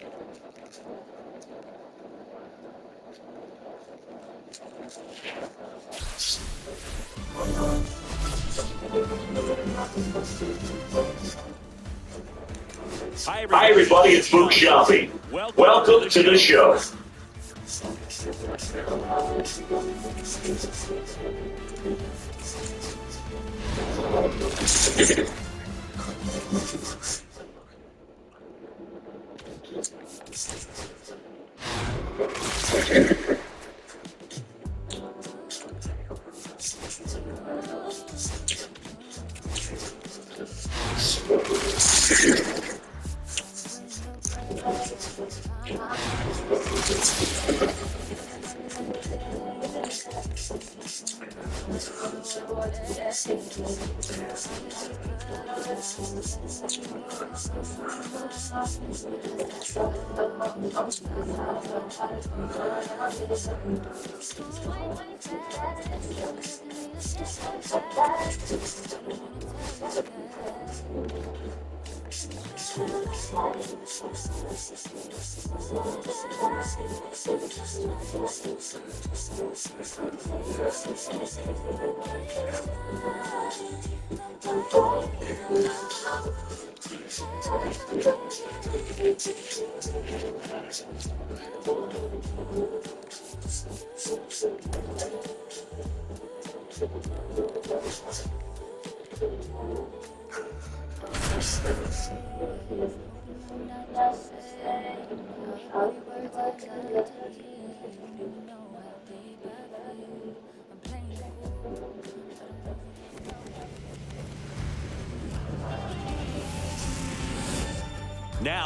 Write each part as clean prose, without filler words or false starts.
Hi, everybody. It's Luke Shelby. Welcome to the show.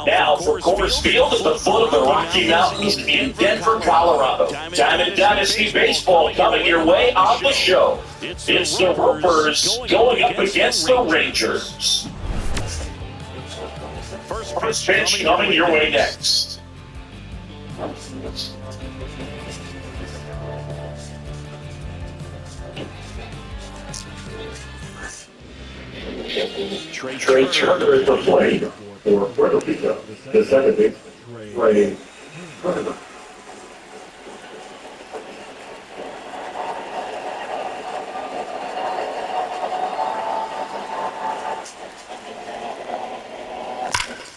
Now for Coors Field at the foot of the Rocky Mountains in Denver, Colorado. Diamond Dynasty Baseball coming your way on the show. It's the Roopers going up against the Rangers. First pitch coming your way next. Trey Turner at the plate for Puerto Rico. The second base, Trey Turner.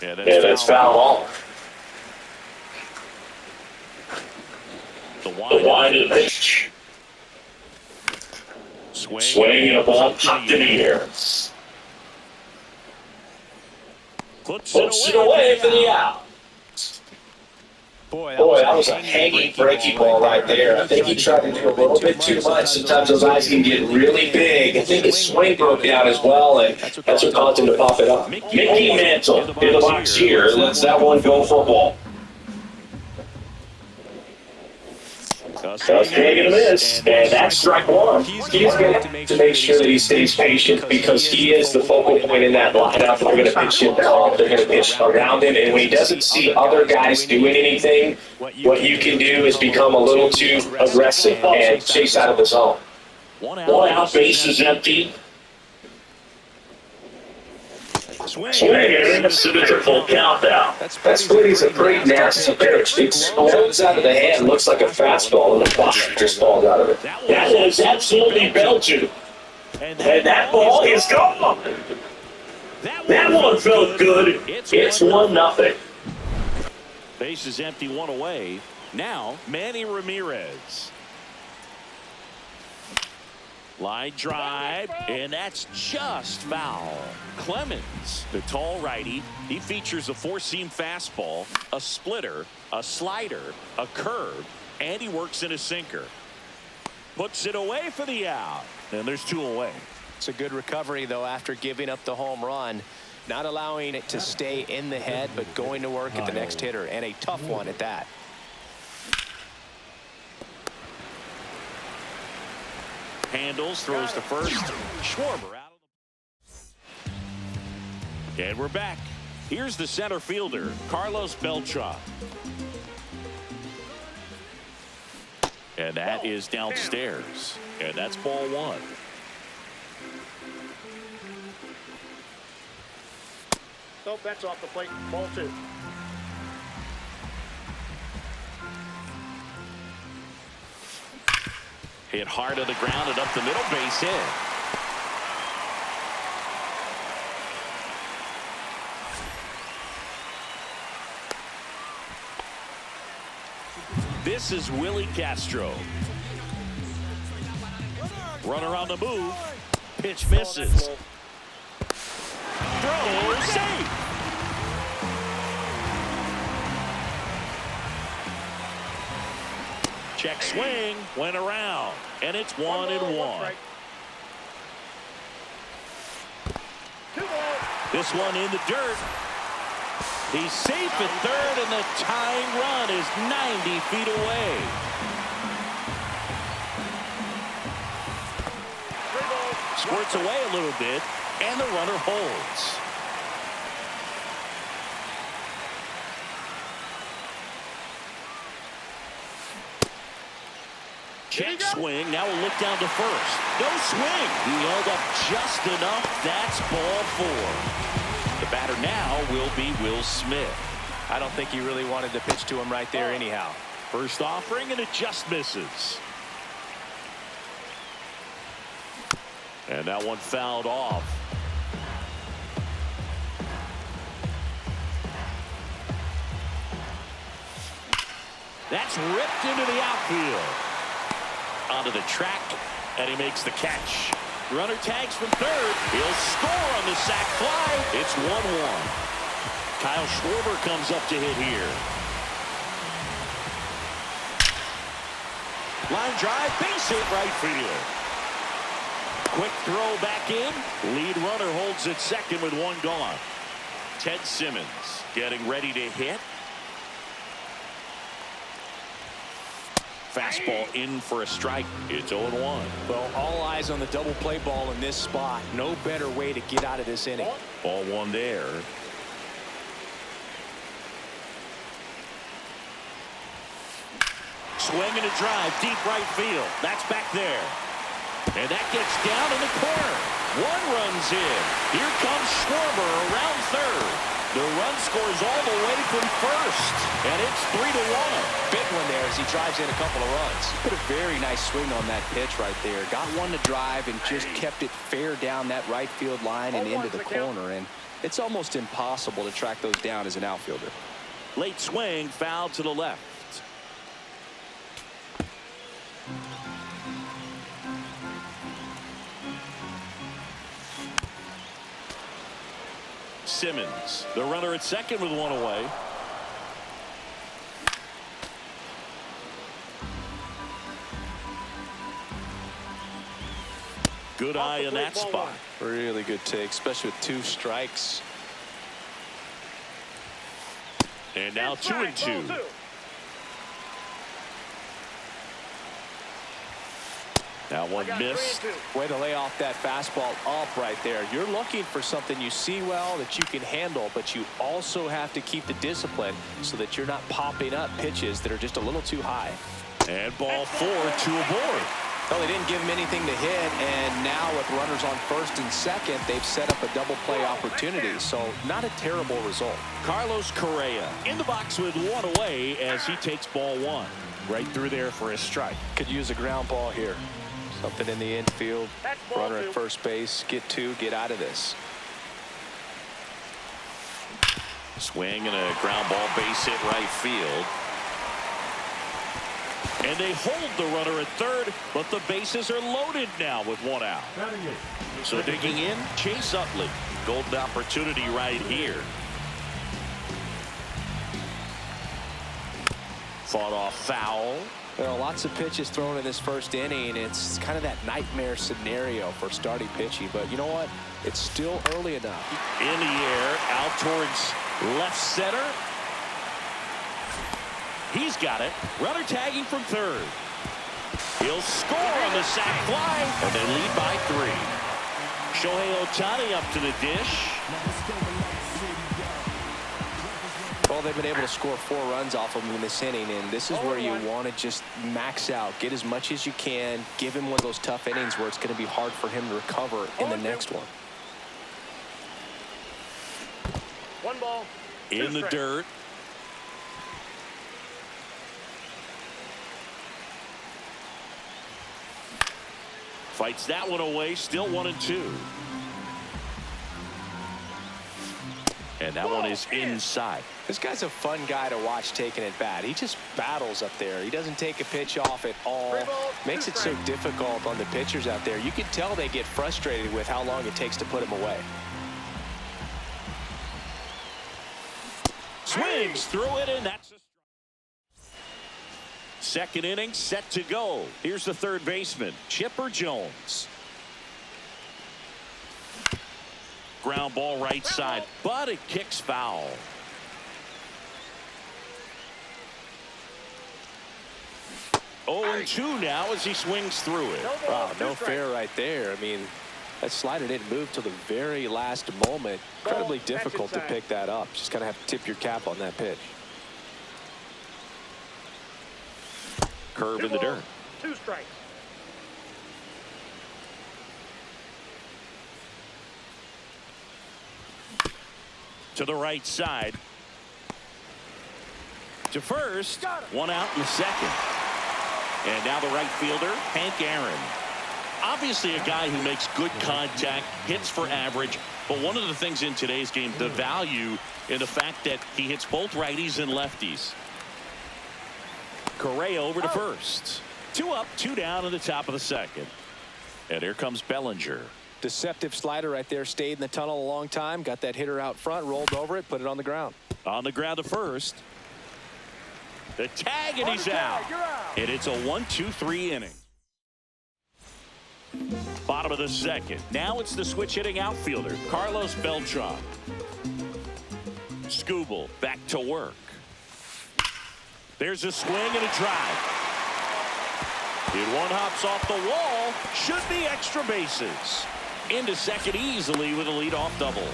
Yeah, that's foul ball. The wide of the pitch. Swing and a ball popped in the air. Puts it away for the out. Boy, that was a hanging breaking ball right there. I think he tried to do a little bit too much. Sometimes those eyes can get really big. I think his swing broke down as well, and that's what caused him to pop it up. Mickey Mantle in the box here. Lets that one go for a ball. Just taking a miss, and that's strike one. He's going to make sure that he stays patient because he is the focal point in that lineup. They're going to pitch him off, they're going to pitch around him, and when he doesn't see other guys doing anything, what you can do is become a little too aggressive and chase out of the zone. One out, base is empty. Swing and a full countdown. That's what he's a pretty nasty pitch. It explodes out of the hand, looks like a fastball, and the ball just falls out of it. That was absolutely belted. And that ball is gone. That one felt good. It's 1-0. Base is empty, one away. Now, Manny Ramirez. Line drive, and that's just foul. Clemens, the tall righty, he features a four-seam fastball, a splitter, a slider, a curve, and he works in a sinker. Puts it away for the out, and there's two away. It's a good recovery, though, after giving up the home run. Not allowing it to stay in the head, but going to work at the next hitter, and a tough one at that. Handles, throws to first. Schwarber out of the... And we're back. Here's the center fielder, Carlos Beltran. And that is downstairs. And that's ball one. Nope, that's off the plate. Ball two. Hit hard on the ground and up the middle, base hit. This is Willie Castro. Runner on the move. Pitch misses. Throw safe. Check swing, went around, and it's 1-1. This one in the dirt. He's safe at third, and the tying run is 90 feet away. Squirts away a little bit, and the runner holds. Check swing. Now we'll look down to first. No swing. He held up just enough. That's ball 4. The batter now will be Will Smith. I don't think he really wanted to pitch to him right there anyhow. First offering, and it just misses. And that one fouled off. That's ripped into the outfield. Onto the track, and he makes the catch. Runner tags from third. He'll score on the sac fly. It's 1-1. Kyle Schwarber comes up to hit here. Line drive, base hit right field. Quick throw back in. Lead runner holds at second with one gone. Ted Simmons getting ready to hit. Fastball in for a strike. It's 0-1. Well, all eyes on the double play ball in this spot. No better way to get out of this inning. Ball 1 there. Swing and a drive, deep right field. That's back there. And that gets down in the corner. One runs in. Here comes Schwarber around third. The run scores all the way from first. And it's 3-1. Big one there as he drives in a couple of runs. Put a very nice swing on that pitch right there. Got one to drive and just kept it fair down that right field line and into the corner. And it's almost impossible to track those down as an outfielder. Late swing, foul to the left. Simmons, the runner at second with one away. Good eye in that spot. Really good take, especially with 2 strikes. And now 2-2. Now one missed. Way to lay off that fastball up right there. You're looking for something you see well that you can handle, but you also have to keep the discipline so that you're not popping up pitches that are just a little too high. And ball 4, 2 aboard. Well, they didn't give him anything to hit, and now with runners on first and second, they've set up a double play opportunity, so not a terrible result. Carlos Correa in the box with one away as he takes ball 1. Right through there for a strike. Could use a ground ball here. Something in the infield. Runner at first base. Get 2. Get out of this. Swing and a ground ball, base hit right field. And they hold the runner at third, but the bases are loaded now with 1 out. So digging in, Chase Utley. Golden opportunity right here. Fought off foul. There are lots of pitches thrown in this first inning. It's kind of that nightmare scenario for starting pitching, but you know what? It's still early enough. In the air, out towards left center. He's got it. Runner tagging from third. He'll score on the sac fly, and they lead by 3. Shohei Ohtani up to the dish. Well, they've been able to score 4 runs off of him in this inning, and this is where you want to just max out. Get as much as you can. Give him one of those tough innings where it's going to be hard for him to recover in the next one. 1 ball. In the dirt. Fights that one away. Still 1-2. And that one is inside. This guy's a fun guy to watch taking at bat. He just battles up there. He doesn't take a pitch off at all. Makes it so difficult on the pitchers out there. You can tell they get frustrated with how long it takes to put him away. Swings through it, and that's a strike. Second inning set to go. Here's the third baseman, Chipper Jones. Ground ball right side, but it kicks foul. Oh, 2 now as he swings through it. Wow, no fair right there. I mean, that slider didn't move till the very last moment. Incredibly difficult to pick that up. Just kind of have to tip your cap on that pitch. Curve in the dirt. 2 strikes. To the right side. To first. 1 out in the second. And now the right fielder, Hank Aaron. Obviously a guy who makes good contact, hits for average. But one of the things in today's game, the value in the fact that he hits both righties and lefties. Correa over to first. 2 up, 2 down in the top of the second. And here comes Bellinger. Deceptive slider right there. Stayed in the tunnel a long time. Got that hitter out front. Rolled over it. Put it on the ground. On the ground to first. The tag, and he's out. And it's a 1-2-3 inning. Bottom of the second. Now it's the switch hitting outfielder, Carlos Beltran. Skubal back to work. There's a swing and a drive. And one hops off the wall. Should be extra bases. Into second easily with a leadoff double.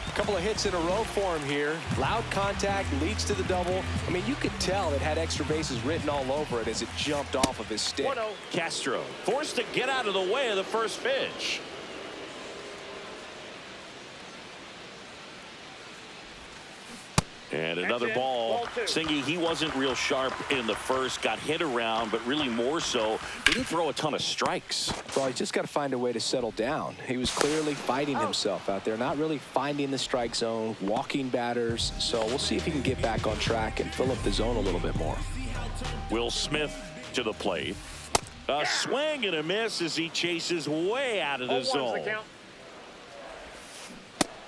A couple of hits in a row for him here. Loud contact leads to the double. I mean, you could tell it had extra bases written all over it as it jumped off of his stick. 1-0. Castro forced to get out of the way of the first pitch. And another ball. Singy, he wasn't real sharp in the first. Got hit around, but really more so, didn't throw a ton of strikes. Well, he just got to find a way to settle down. He was clearly fighting himself out there, not really finding the strike zone, walking batters. So we'll see if he can get back on track and fill up the zone a little bit more. Will Smith to the plate. A swing and a miss as he chases way out of the zone.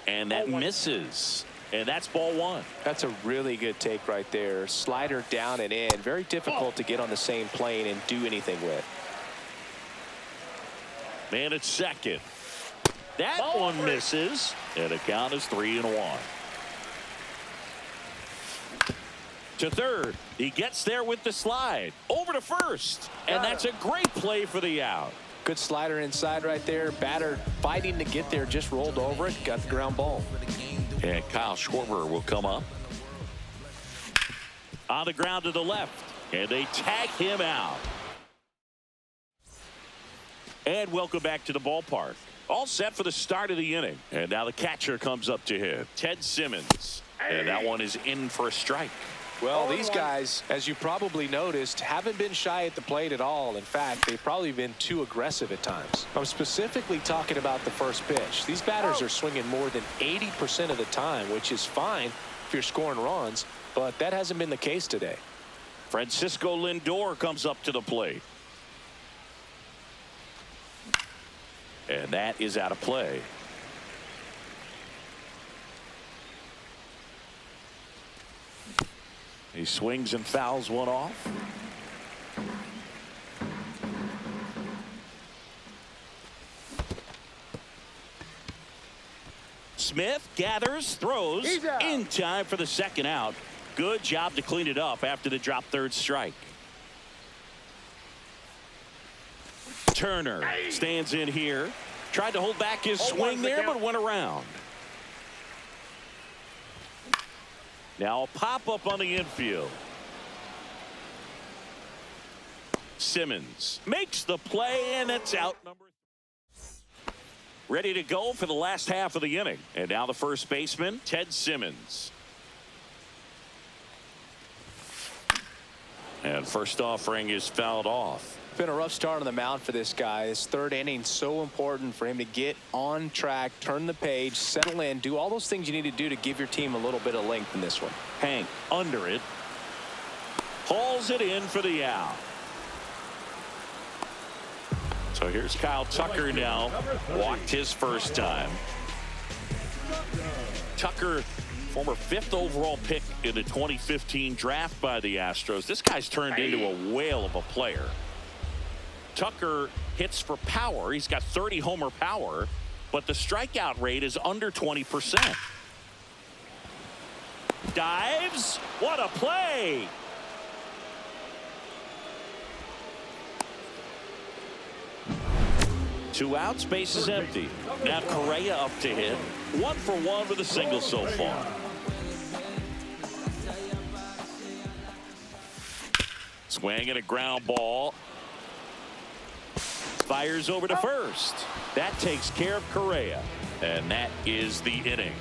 And that misses. And that's ball 1. That's a really good take right there. Slider down and in. Very difficult to get on the same plane and do anything with. Man at second. That one misses. And the count is 3-1. To third. He gets there with the slide. Over to first. And that's a great play for the out. Good slider inside right there. Batter fighting to get there. Just rolled over it. Got the ground ball. And Kyle Schwarber will come up. On the ground to the left. And they tag him out. And welcome back to the ballpark. All set for the start of the inning. And now the catcher comes up to him. Ted Simmons. And that one is in for a strike. Well, these guys, as you probably noticed, haven't been shy at the plate at all. In fact, they've probably been too aggressive at times. I'm specifically talking about the first pitch. These batters are swinging more than 80% of the time, which is fine if you're scoring runs, but that hasn't been the case today. Francisco Lindor comes up to the plate. And that is out of play. He swings and fouls one off. Smith gathers, throws in time for the second out. Good job to clean it up after the drop third strike. Turner stands in here. Tried to hold back his swing there, but went around. Now a pop-up on the infield. Simmons makes the play, and it's out number 3. Ready to go for the last half of the inning. And now the first baseman, Ted Simmons. And first offering is fouled off. Been a rough start on the mound for this guy. His third inning, so important for him to get on track, turn the page, settle in, do all those things you need to do to give your team a little bit of length in this one. Hank under it. Hauls it in for the out. So here's Kyle Tucker now. Walked his first time. Tucker, former 5th overall pick in the 2015 draft by the Astros. This guy's turned into a whale of a player. Tucker hits for power. He's got 30 homer power, but the strikeout rate is under 20%. Dives. What a play. Two outs, base is empty. Now Correa up to hit. 1 for 1 with a single so far. Swing and a ground ball. Fires over to first. That takes care of Correa. And that is the inning.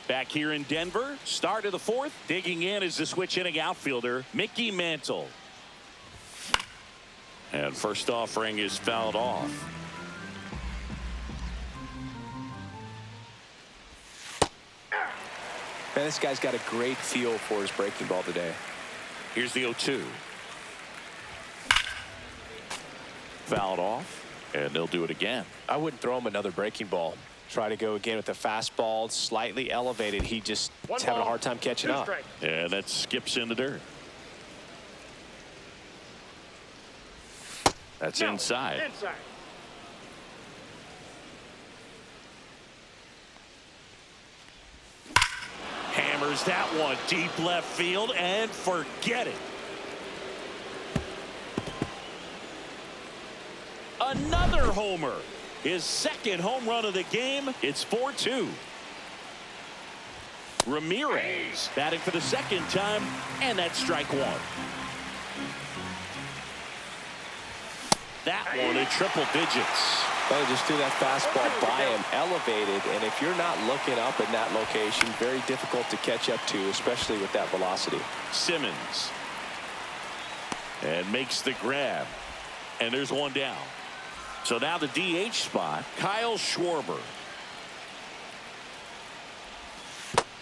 Back here in Denver, start of the 4th. Digging in is the switch hitting outfielder, Mickey Mantle. And first offering is fouled off. Man, this guy's got a great feel for his breaking ball today. Here's the 0-2. Fouled off, and they'll do it again. I wouldn't throw him another breaking ball. Try to go again with the fastball, slightly elevated. He just is having a hard time catching up. And that skips in the dirt. That's inside. Hammers that one deep left field and forget it. Another homer. His second home run of the game. It's 4-2. Ramirez batting for the second time, and that's strike 1. That one in triple digits. Well, just threw that fastball by him, elevated, and if you're not looking up in that location, very difficult to catch up to, especially with that velocity. Simmons. And makes the grab. And there's one down. So now the DH spot, Kyle Schwarber.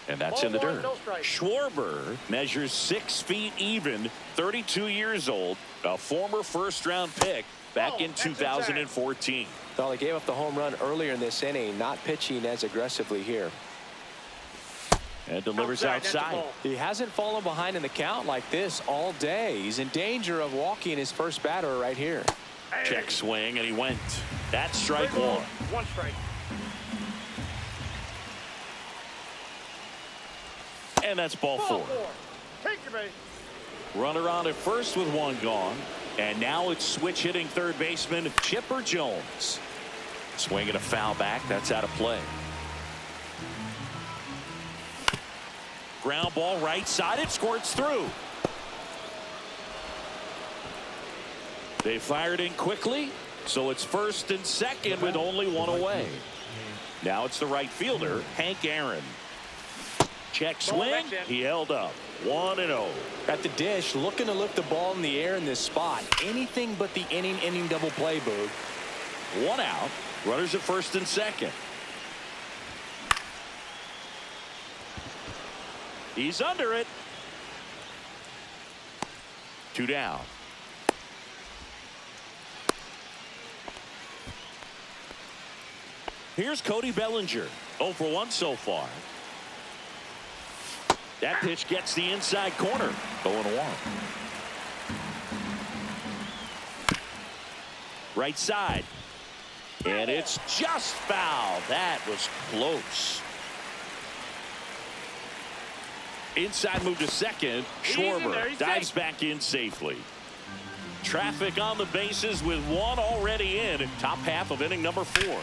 And that's in the dirt. Schwarber measures 6 feet even, 32 years old, a former first-round pick back in 2014. Well, he gave up the home run earlier in this inning, not pitching as aggressively here. And delivers outside. He hasn't fallen behind in the count like this all day. He's in danger of walking his first batter right here. Check swing, and he went. That's strike 1. 1 strike. And that's ball 4. Take your base. Runner on at first with 1 gone. And now it's switch hitting third baseman Chipper Jones. Swing and a foul back. That's out of play. Ground ball right side. It squirts through. They fired in quickly, so it's first and second with only 1 away. Now it's the right fielder, Hank Aaron. Check swing. He held up. 1-0. At the dish, looking to lift the ball in the air in this spot. Anything but the inning double play, Boog. 1 out. Runners at first and second. He's under it. 2 down. Here's Cody Bellinger. 0 for 1 so far. That pitch gets the inside corner. 0-1. Right side. And it's just foul. That was close. Inside move to second. Schwarber dives back in safely. Traffic on the bases with 1 already in. Top half of inning number 4.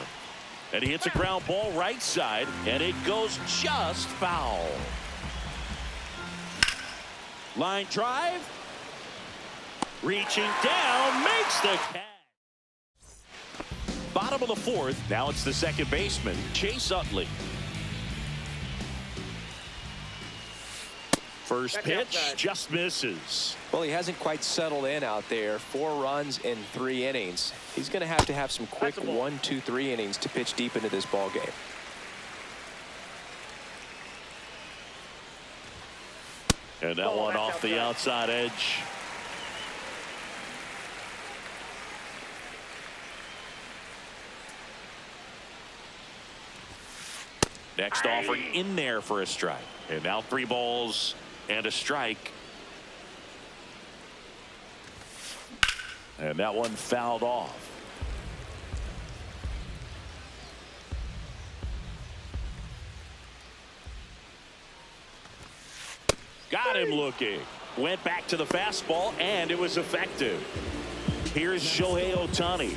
And he hits a ground ball right side, and it goes just foul. Line drive. Reaching down, makes the catch. Bottom of the 4th. Now it's the second baseman, Chase Utley. First pitch just misses. Well, he hasn't quite settled in out there. 4 runs in 3 innings. He's going to have some quick 1, 2, 3 innings to pitch deep into this ball game. And that one off the outside edge. Next offering in there for a strike. And now 3 balls and a strike. And that one fouled off. Got him looking. Went back to the fastball, and it was effective. Here's Shohei Ohtani.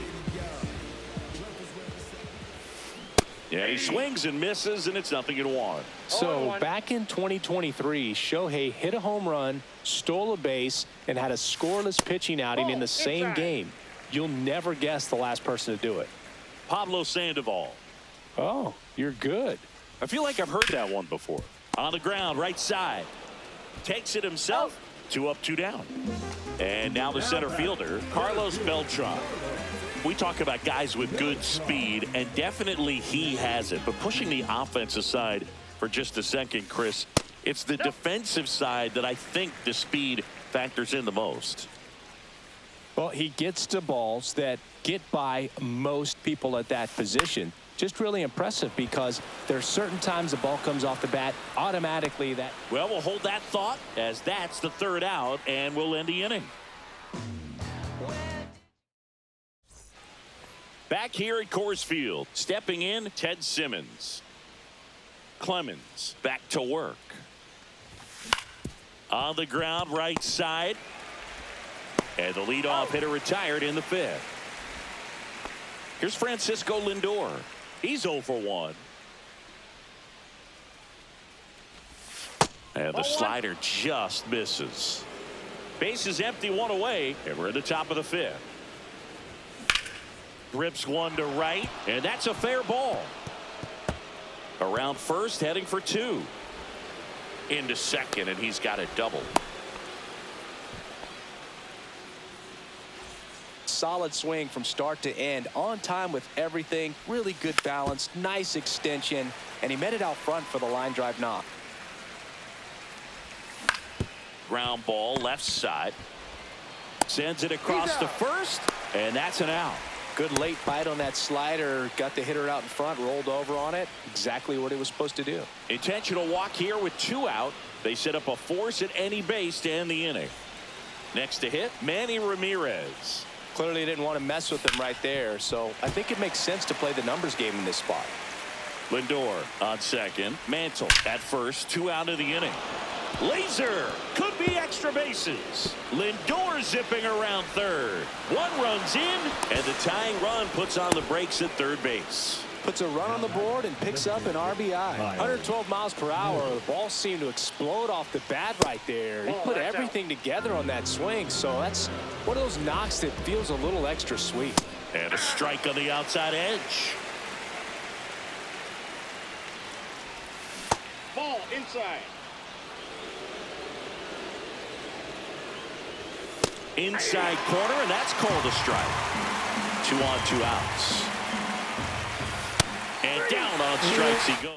Yeah, he swings and misses, and it's 0-1. So back in 2023, Shohei hit a home run, stole a base, and had a scoreless pitching outing in the same game. You'll never guess the last person to do it. Pablo Sandoval. Oh, you're good. I feel like I've heard that one before. On the ground, right side. Takes it himself. 2 up, 2 down. And now the center fielder, Carlos Beltran. We talk about guys with good speed, and definitely he has it. But pushing the offense aside for just a second, Chris, it's the defensive side that I think the speed factors in the most. Well, he gets to balls that get by most people at that position. Just really impressive because there's certain times the ball comes off the bat automatically that. Well, we'll hold that thought as that's the 3rd out, and we'll end the inning. Back here at Coors Field, stepping in, Ted Simmons. Clemens back to work. On the ground, right side. And the leadoff hitter retired in the 5th. Here's Francisco Lindor. He's 0 for 1. And the slider just misses. Base is empty, 1 away, and we're at the top of the 5th. Rips one to right, and that's a fair ball. Around first, heading for 2. Into second, and he's got a double. Solid swing from start to end, on time with everything, really good balance, nice extension, and he met it out front for the line drive knock. Ground ball, left side. Sends it across to first, and that's an out. Good late bite on that slider, got the hitter out in front, rolled over on it. Exactly what he was supposed to do. Intentional walk here with 2 out. They set up a force at any base to end the inning. Next to hit, Manny Ramirez. Clearly didn't want to mess with him right there, so I think it makes sense to play the numbers game in this spot. Lindor on second. Mantle at first. 2 out of the inning. Laser could be extra bases. Lindor zipping around third. 1 runs in, and the tying run puts on the brakes at third base. Puts a run on the board and picks up an RBI. 112 miles per hour. The ball seemed to explode off the bat right there. He put everything together on that swing, so that's one of those knocks that feels a little extra sweet. And a strike on the outside edge. Ball inside. Inside corner, and that's called a strike. 2 on, 2 outs. And down on strikes he goes.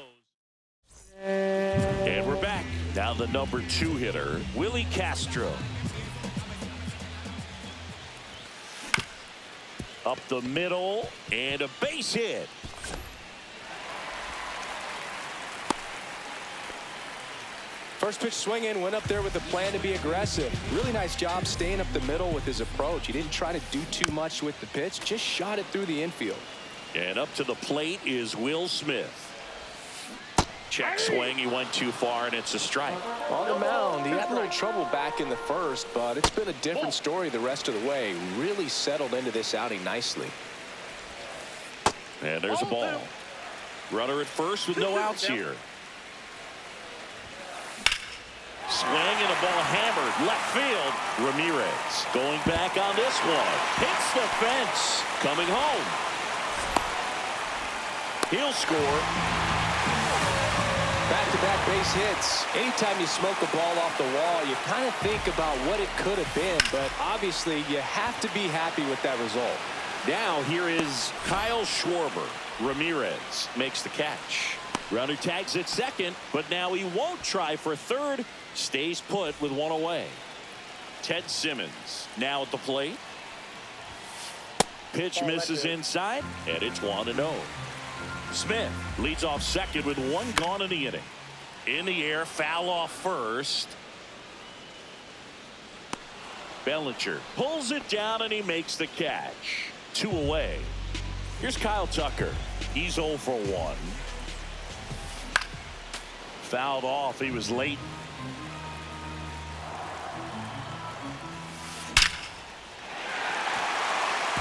And we're back. Now the number 2 hitter, Willie Castro. Up the middle, and a base hit. First pitch swinging, went up there with a plan to be aggressive. Really nice job staying up the middle with his approach. He didn't try to do too much with the pitch, just shot it through the infield. And up to the plate is Will Smith. Check swing, he went too far, and it's a strike. On the mound, he had a little trouble back in the first, but it's been a different story the rest of the way. Really settled into this outing nicely. And there's a ball. Runner at first with no outs here. Swing and a ball hammered left field. Ramirez going back on this one. Hits the fence. Coming home. He'll score. Back-to-back base hits. Anytime you smoke a ball off the wall, you kind of think about what it could have been, but obviously you have to be happy with that result. Now here is Kyle Schwarber. Ramirez makes the catch. Runner tags at second, but now he won't try for third. Stays put with one away. Ted Simmons now at the plate. Pitch misses inside, and it's 1-0. Smith leads off second with one gone in the inning. In the air, foul off first. Bellinger pulls it down, and he makes the catch. 2 away. Here's Kyle Tucker. He's 0 for 1. Fouled off. He was late.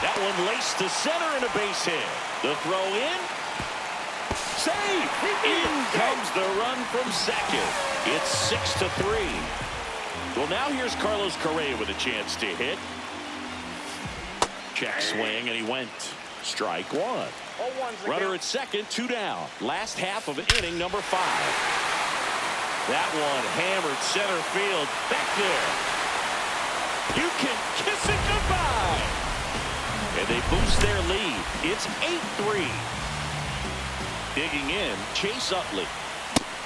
That one laced to center and a base hit. The throw in. Save. In comes the run from second. It's 6-3. Well, now here's Carlos Correa with a chance to hit. Check swing, and he went. Strike one. Runner at second, 2 down. Last half of inning number 5. That one hammered center field. Back there. You can kiss it goodbye. And they boost their lead. It's 8-3. Digging in, Chase Utley.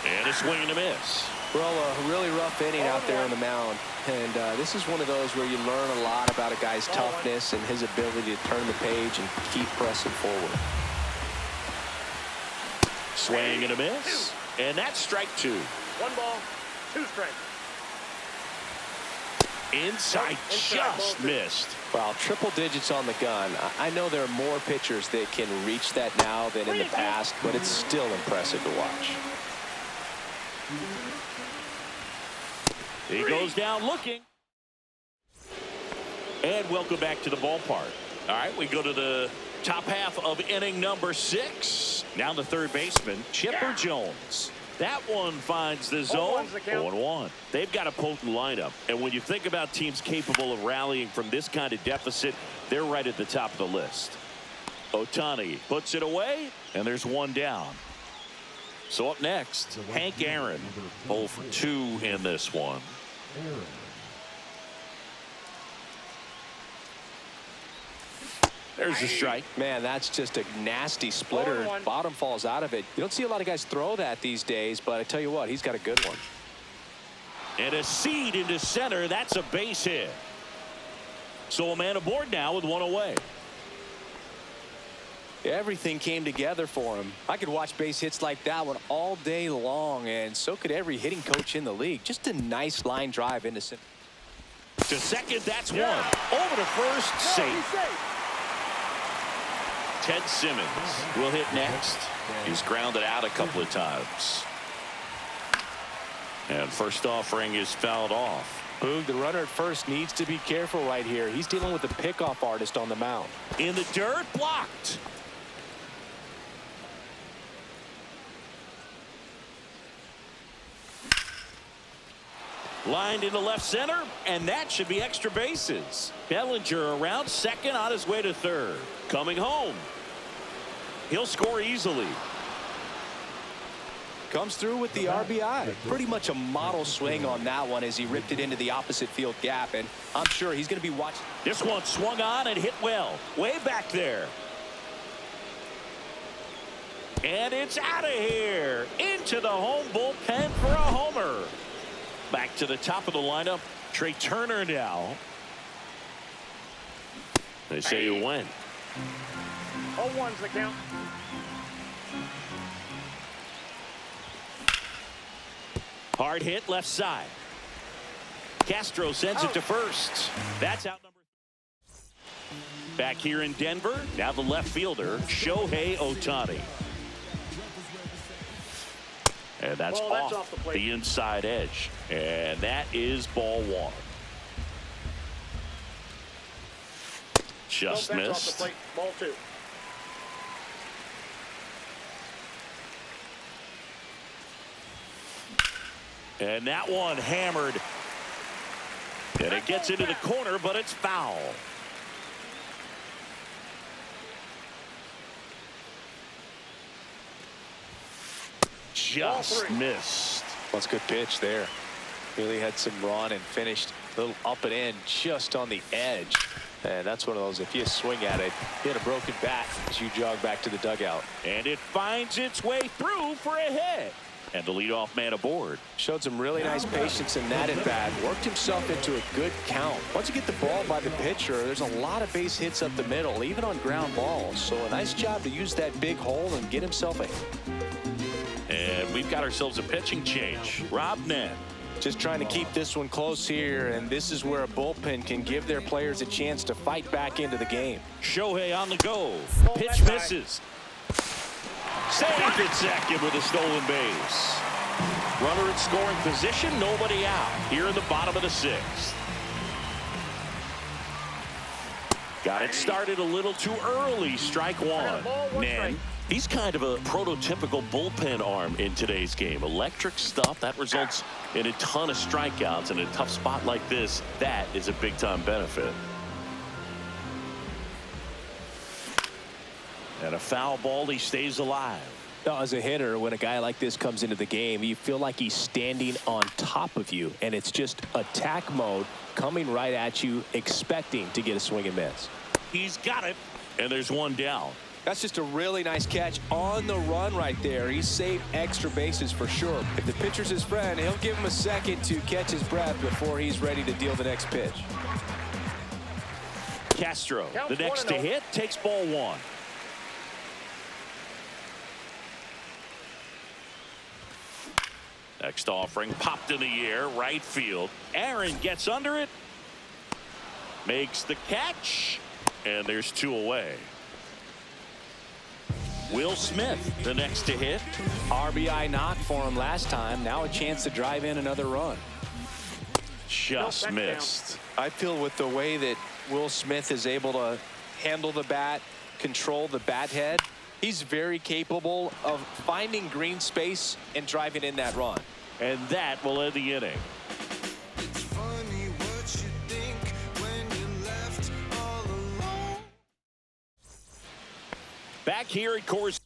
And a swing and a miss. Well, a really rough inning out there on the mound. And this is one of those where you learn a lot about a guy's toughness and his ability to turn the page and keep pressing forward. Swing and a miss. And that's strike 2. 1 ball, 2 strikes. Inside, just missed. Well, triple digits on the gun. I know there are more pitchers that can reach that now than in the past, but it's still impressive to watch. He goes down looking. And welcome back to the ballpark. All right, we go to the top half of inning number 6. Now the third baseman, Chipper Jones. That one finds the zone. 0-1. They've got a potent lineup. And when you think about teams capable of rallying from this kind of deficit, they're right at the top of the list. Ohtani puts it away, and there's 1 down. So up next, Hank Aaron. 0 for 2 in this one. There's a strike. Man, that's just a nasty splitter. Bottom falls out of it. You don't see a lot of guys throw that these days, but I tell you what, he's got a good one. And a seed into center. That's a base hit. So a man aboard now with 1 away. Everything came together for him. I could watch base hits like that one all day long, and so could every hitting coach in the league. Just a nice line drive into center. To second, that's 1. Over to first, safe. Ted Simmons will hit next. He's grounded out a couple of times. And first offering is fouled off. Boog, the runner at first needs to be careful right here. He's dealing with a pickoff artist on the mound. In the dirt, blocked. Lined into left center, and that should be extra bases. Bellinger around second on his way to third. Coming home. He'll score easily. Comes through with the RBI. Pretty much a model swing on that one as he ripped it into the opposite field gap, and I'm sure he's going to be watching. This one swung on and hit well. Way back there. And it's out of here. Into the home bullpen for a homer. Back to the top of the lineup. Trey Turner now. They say you win. 0-1's the count. Hard hit left side. Castro sends it to first. That's out number. Back here in Denver. Now the left fielder, Shohei Ohtani. And that's off the inside edge. And that is ball 1. Just missed. Ball 2. And that one hammered. And it gets into the corner, but it's foul. just missed. That's a good pitch there. Really had some run and finished a little up and in just on the edge. And that's one of those, if you swing at it, hit a broken bat as you jog back to the dugout. And it finds its way through for a hit. And the leadoff man aboard. Showed some really nice patience in that at bat. Worked himself into a good count. Once you get the ball by the pitcher, there's a lot of base hits up the middle, even on ground balls. So a nice job to use that big hole and get himself a hit. And we've got ourselves a pitching change. Rob Nett. Just trying to keep this one close here, and this is where a bullpen can give their players a chance to fight back into the game. Shohei on the go. Pitch misses. Safe at second with a stolen base. Runner in scoring position, nobody out. Here in the bottom of the sixth. Got it started a little too early. Strike one. Nen. He's kind of a prototypical bullpen arm in today's game. Electric stuff that results in a ton of strikeouts in a tough spot like this. That is a big-time benefit. And a foul ball, he stays alive. Now, as a hitter, when a guy like this comes into the game, you feel like he's standing on top of you, and it's just attack mode coming right at you, expecting to get a swing and miss. He's got it, and there's one down. That's just a really nice catch on the run right there. He saved extra bases for sure. If the pitcher's his friend, he'll give him a second to catch his breath before he's ready to deal the next pitch. Castro, the next to hit, takes ball one. Next offering popped in the air, right field. Aaron gets under it, makes the catch, and there's two away. Will Smith, the next to hit. RBI knock for him last time. Now a chance to drive in another run. Just missed. I feel with the way that Will Smith is able to handle the bat, control the bat head, he's very capable of finding green space and driving in that run. And that will end the inning. It's funny what you think when you're left all alone. Back here at Coors.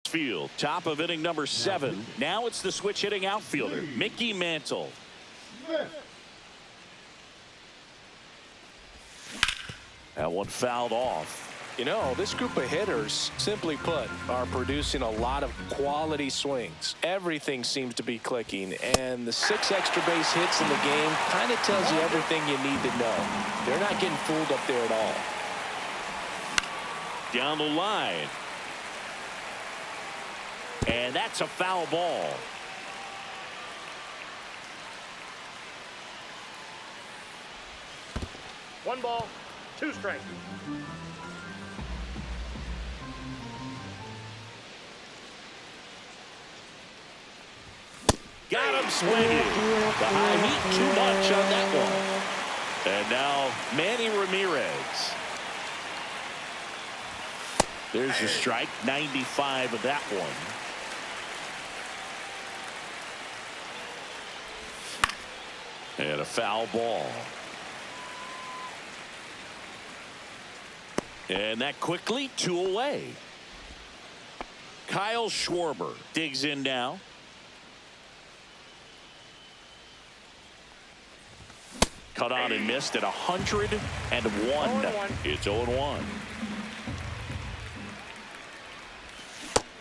Field, top of inning number 7. Now it's the switch hitting outfielder, Mickey Mantle. That one fouled off. You know, this group of hitters, simply put, are producing a lot of quality swings. Everything seems to be clicking, and the 6 extra base hits in the game kind of tells you everything you need to know. They're not getting fooled up there at all. Down the line. And that's a foul ball. One ball, 2 strikes. Got him swinging. The high heat too much on that one. And now Manny Ramirez. There's a strike, 95 of that one. And a foul ball. And that quickly 2 away. Kyle Schwarber digs in now. Cut on and missed at 101. It's 0-1.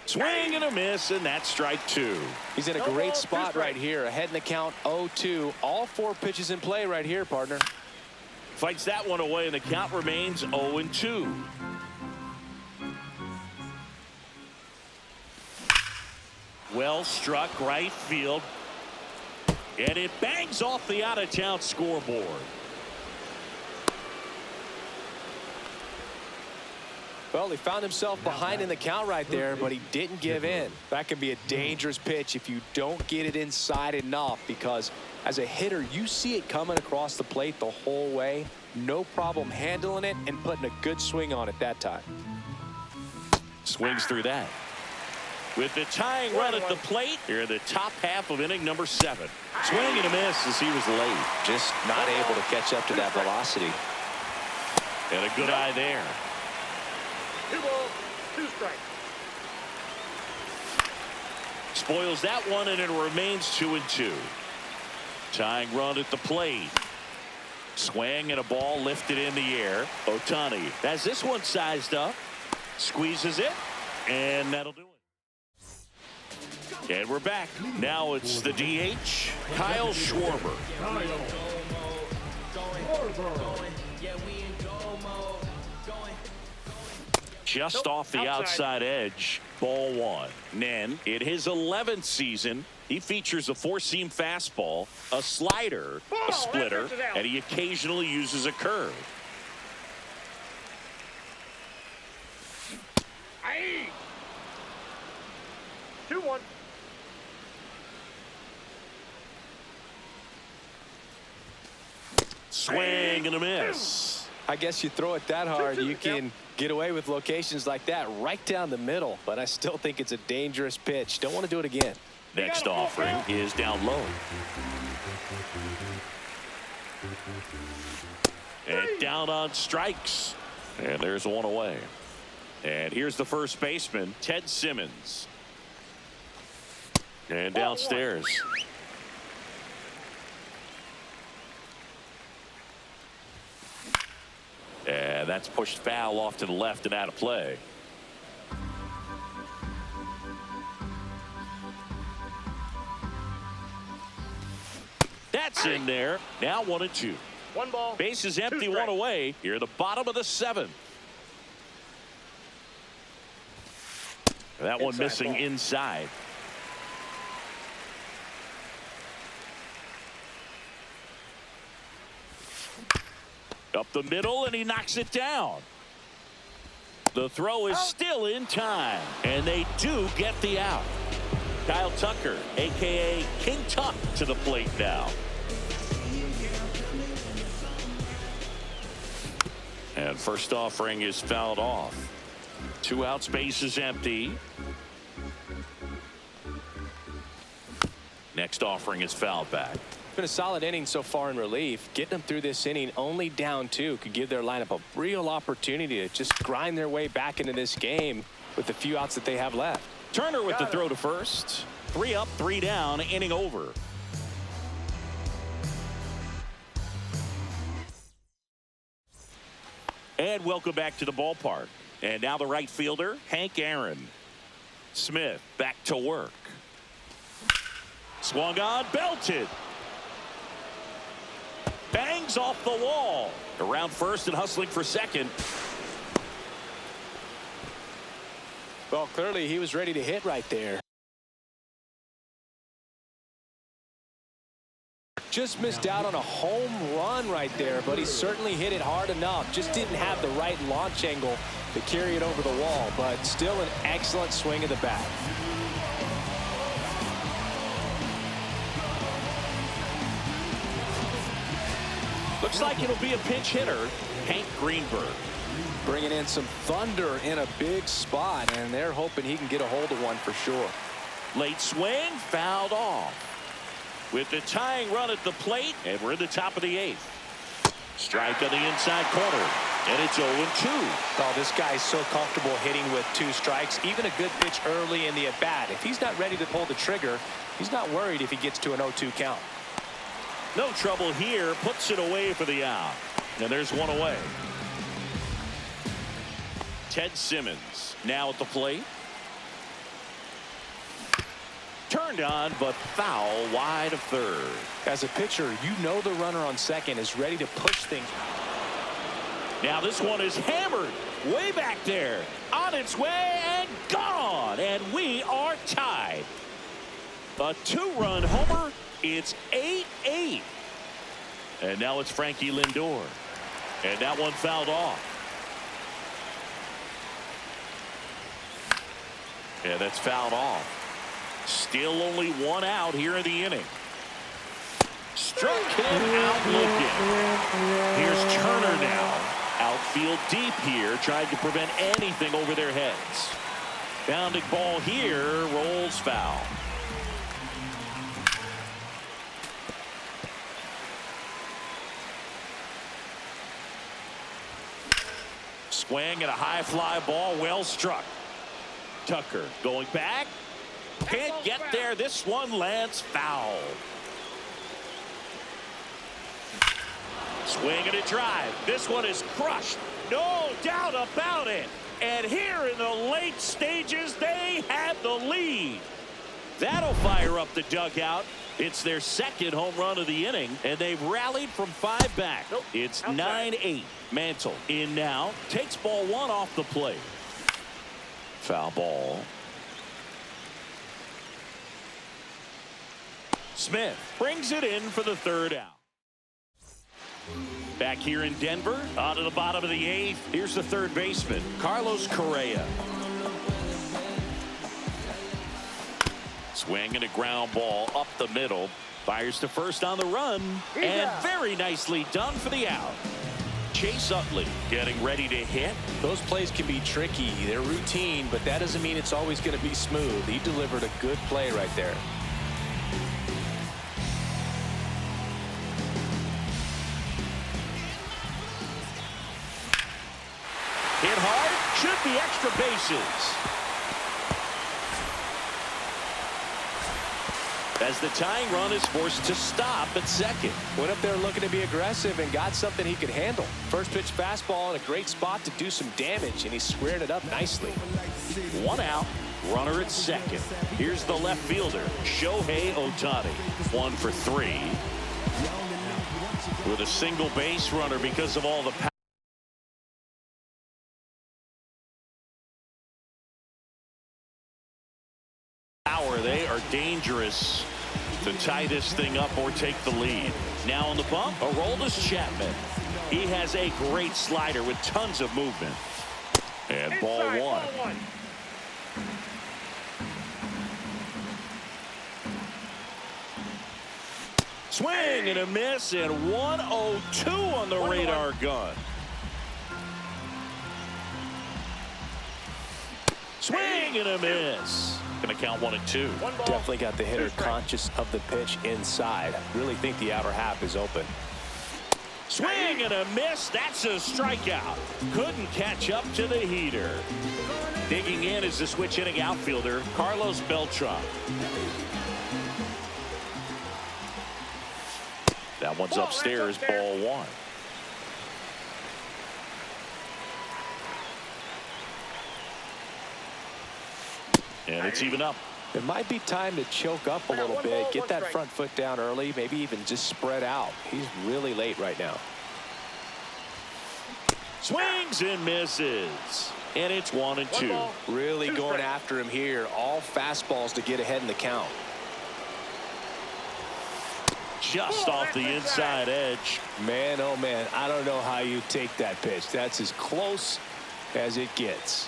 Swing and a miss, and that's strike 2. He's in a great spot right here. Ahead in the count, 0-2. All 4 pitches in play right here, partner. Fights that one away, and the count remains 0-2. Well struck right field. And it bangs off the out-of-town scoreboard. Well, he found himself behind in the count right there, but he didn't give in. That can be a dangerous pitch if you don't get it inside enough, because as a hitter, you see it coming across the plate the whole way. No problem handling it and putting a good swing on it that time. Swings through that. With the tying run at the plate, here in the top half of inning number 7. Swing and a miss as he was late. Just not able to catch up to that velocity. And a good eye there. 2 balls, 2 strikes. Spoils that one, and it remains 2-2. Tying run at the plate. Swing and a ball lifted in the air. Ohtani has this one sized up. Squeezes it, and that'll do it. And we're back. Now it's the DH, Kyle Schwarber. Just off the outside edge, ball 1. Then, in his 11th season, he features a 4-seam fastball, a slider, a splitter, and he occasionally uses a curve. 2-1. Swing and a miss. I guess you throw it that hard, you can get away with locations like that right down the middle, but I still think it's a dangerous pitch. Don't want to do it again. Next offering is down low. And down on strikes. And there's one away. And here's the first baseman, Ted Simmons. And downstairs. And that's pushed foul off to the left and out of play. That's in there. Now 1-2. 1 ball. Base is empty, 1 away. Here at the bottom of the 7th. That one missing inside. Up the middle, and he knocks it down. The throw is still in time, and they do get the out. Kyle Tucker, a.k.a. King Tuck, to the plate now. And first offering is fouled off. 2 outs, base is empty. Next offering is fouled back. Been a solid inning so far in relief. Getting them through this inning only down 2 could give their lineup a real opportunity to just grind their way back into this game with the few outs that they have left. Turner with the throw to first. 3 up, 3 down, inning over. And welcome back to the ballpark. And now the right fielder, Hank Aaron. Smith back to work. Swung on, belted. Bangs off the wall. Around first and hustling for second. Well, clearly he was ready to hit right there. Just missed out on a home run right there, but he certainly hit it hard enough. Just didn't have the right launch angle to carry it over the wall, but still an excellent swing of the bat. Looks like it'll be a pinch hitter, Hank Greenberg. Bringing in some thunder in a big spot, and they're hoping he can get a hold of one for sure. Late swing, fouled off. With the tying run at the plate, and we're in the top of the 8th. Strike on the inside corner, and it's 0-2. Oh, this guy's so comfortable hitting with 2 strikes. Even a good pitch early in the at-bat. If he's not ready to pull the trigger, he's not worried if he gets to an 0-2 count. No trouble here, puts it away for the out. And there's one away. Ted Simmons now at the plate. Turned on, but foul wide of third. As a pitcher, you know the runner on second is ready to push things. Now this one is hammered way back there. On its way and gone. And we are tied. A 2-run homer. It's 8-8. And now it's Frankie Lindor. And that one fouled off. Yeah, that's fouled off. Still only one out here in the inning. Struck him out looking. Here's Turner now. Outfield deep here, trying to prevent anything over their heads. Bounding ball here, rolls foul. Swing and a high fly ball, well struck. Tucker going back. Can't get there. This one lands foul. Swing and a drive. This one is crushed. No doubt about it. And here in the late stages, they have the lead. That'll fire up the dugout. It's their second home run of the inning, and they've rallied from 5 back. It's 9-8. Mantle in now. Takes ball 1 off the plate. Foul ball. Smith brings it in for the 3rd out. Back here in Denver, on to the bottom of the 8th. Here's the 3rd baseman, Carlos Correa. Swing and a ground ball up the middle. Fires to first on the run. And very nicely done for the out. Chase Utley getting ready to hit. Those plays can be tricky. They're routine, but that doesn't mean it's always going to be smooth. He delivered a good play right there. Hit hard, should be extra bases. As the tying run is forced to stop at second. Went up there looking to be aggressive and got something he could handle. First pitch fastball in a great spot to do some damage, and he squared it up nicely. 1 out, runner at second. Here's the left fielder, Shohei Ohtani. 1 for 3. With a single base runner because of all the power. They are dangerous to tie this thing up or take the lead. Now on the bump, Aroldis Chapman. He has a great slider with tons of movement. And ball 1. Swing and a miss, and 1-0-2 on the radar gun. Swing and a miss. Going to count 1-2. Definitely got the hitter conscious of the pitch inside. Really think the outer half is open. Swing and a miss. That's a strikeout. Couldn't catch up to the heater. Digging in is the switch hitting outfielder, Carlos Beltran. That one's upstairs, ball 1. And it's even up. It might be time to choke up a little bit, get that front foot down early, maybe even just spread out. He's really late right now. Swings and misses. And it's 1-2. Really going after him here. All fastballs to get ahead in the count. Just off the inside edge. Man, oh man, I don't know how you take that pitch. That's as close as it gets.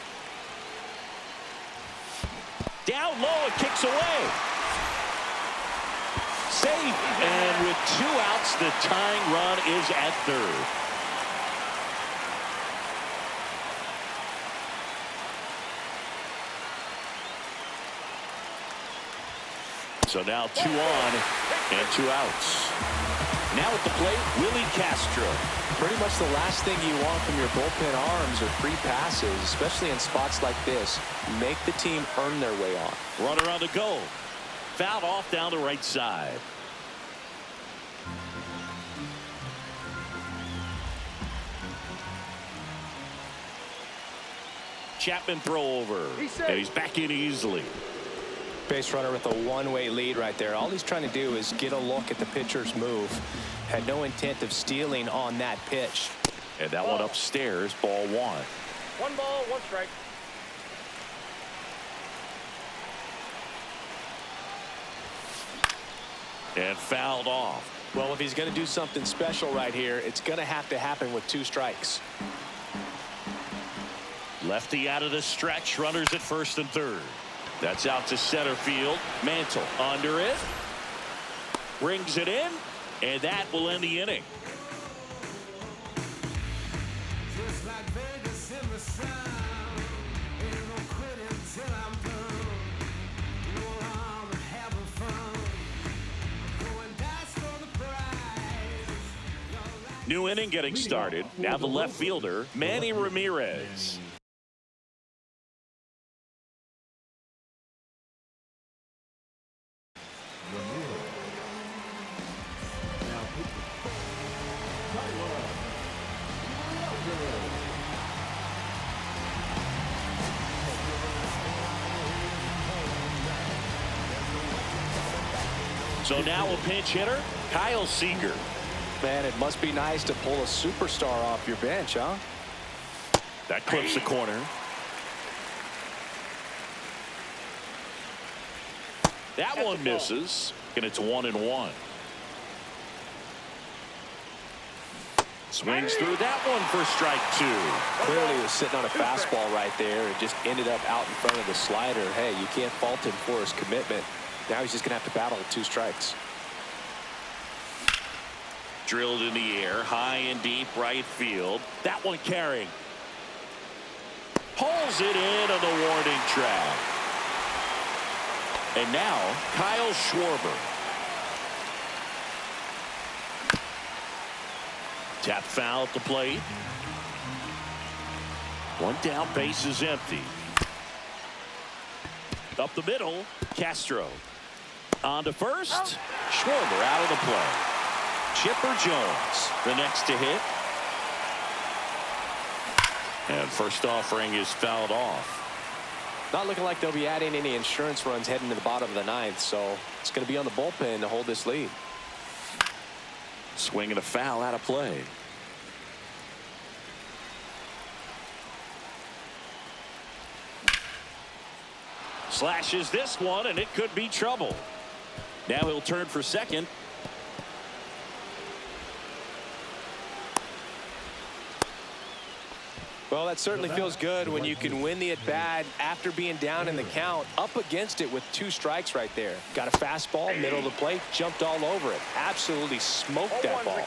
Down low, it kicks away. Safe, and with 2 outs, the tying run is at 3rd. So now 2 on and 2 outs. Now at the plate, Willie Castro. Pretty much the last thing you want from your bullpen arms are free passes, especially in spots like this. Make the team earn their way on. Runner on the go. Fouled off down the right side. Chapman throw over. And he's back in easily. Base runner with a one-way lead right there. All he's trying to do is get a look at the pitcher's move. Had no intent of stealing on that pitch. And that one upstairs, ball 1. 1 ball, 1 strike. And fouled off. Well, if he's going to do something special right here, it's going to have to happen with 2 strikes. Lefty out of the stretch, runners at first and third. That's out to center field. Mantle under it. Brings it in. And that will end the inning. Just like Vegas in the sun. Ain't no quitting till I'm done. No harm in having fun. Going dice for the prize. New inning getting started. Now the left fielder, Manny Ramirez. So now a pinch hitter, Kyle Seager. Man, it must be nice to pull a superstar off your bench, huh? That clips the corner. That one misses, and it's 1-1. Swings through that one for strike two. Clearly he was sitting on a fastball right there and just ended up out in front of the slider. Hey, you can't fault him for his commitment. Now he's just going to have to battle 2 strikes. Drilled in the air, high and deep right field. That one carrying. Pulls it in on the warning track. And now Kyle Schwarber. Tap foul at the plate. One down, base is empty. Up the middle, Castro. On to first. Schwarber out of the play. Chipper Jones, the next to hit. And first offering is fouled off. Not looking like they'll be adding any insurance runs heading to the bottom of the 9th, so it's going to be on the bullpen to hold this lead. Swinging a foul out of play. Slashes this one, and it could be trouble. Now he'll turn for second. Well, that certainly feels good when you can win the at-bat after being down in the count, up against it with 2 strikes right there. Got a fastball, middle of the plate, jumped all over it. Absolutely smoked that ball.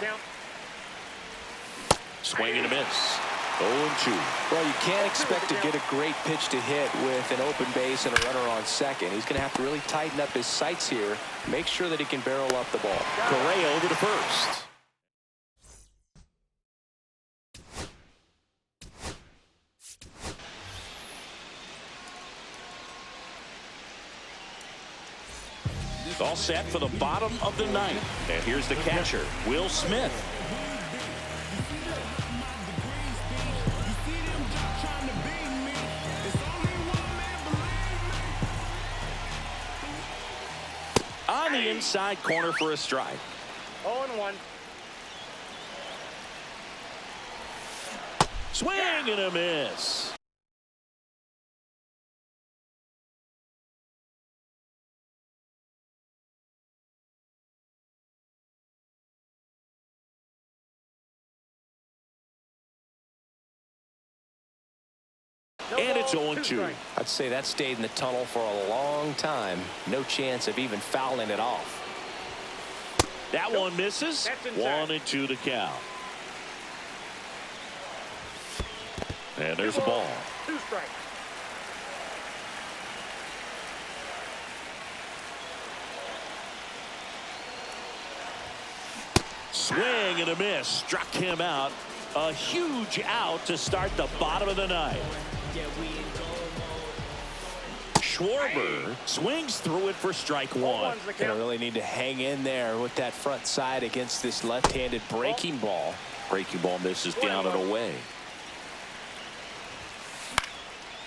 Swing and a miss. 0-2. Well, you can't expect to get a great pitch to hit with an open base and a runner on second. He's going to have to really tighten up his sights here, make sure that he can barrel up the ball. Correa over to first. All set for the bottom of the 9th. And here's the catcher, Will Smith. On the inside corner for a strike. 0-1. Swing and a miss. And it's 0-2. I'd say that stayed in the tunnel for a long time. No chance of even fouling it off. That one misses. 1-2 to count. And there's a ball. 2 strikes. Swing and a miss. Struck him out. A huge out to start the bottom of the 9th. Schwarber swings through it for strike 1. Gonna really need to hang in there with that front side against this left-handed breaking ball. Breaking ball misses down and away.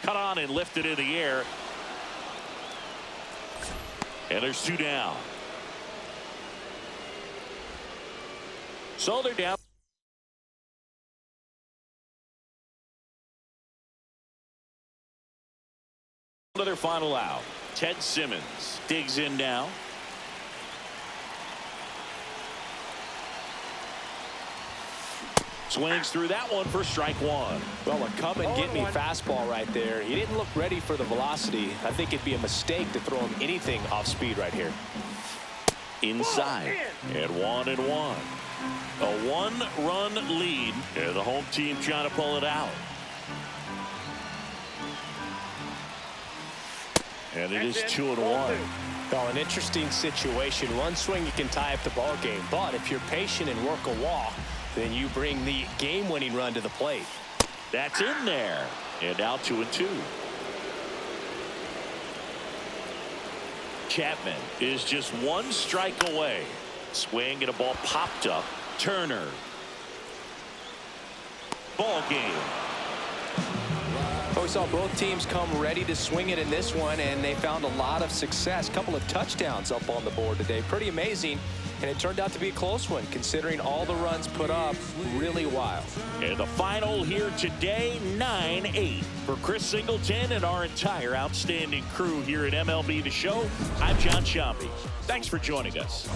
Cut on and lifted in the air. And there's 2 down. So they're down. Their final out. Ted Simmons digs in now. Swings through that one for strike one. Well, a come-and-get-me fastball right there. He didn't look ready for the velocity. I think it'd be a mistake to throw him anything off speed right here. Inside at 1-1. A one-run lead, and the home team trying to pull it out. And it is 2-1. Well, an interesting situation. One swing, you can tie up the ball game. But if you're patient and work a walk, then you bring the game-winning run to the plate. That's in there. And now 2-2. Chapman is just one strike away. Swing and a ball popped up. Turner. Ball game. Well, we saw both teams come ready to swing it in this one, and they found a lot of success. Couple of touchdowns up on the board today. Pretty amazing. And it turned out to be a close one, considering all the runs put up. Really wild. And the final here today, 9-8. For Chris Singleton and our entire outstanding crew here at MLB The Show, I'm John Sciambi. Thanks for joining us.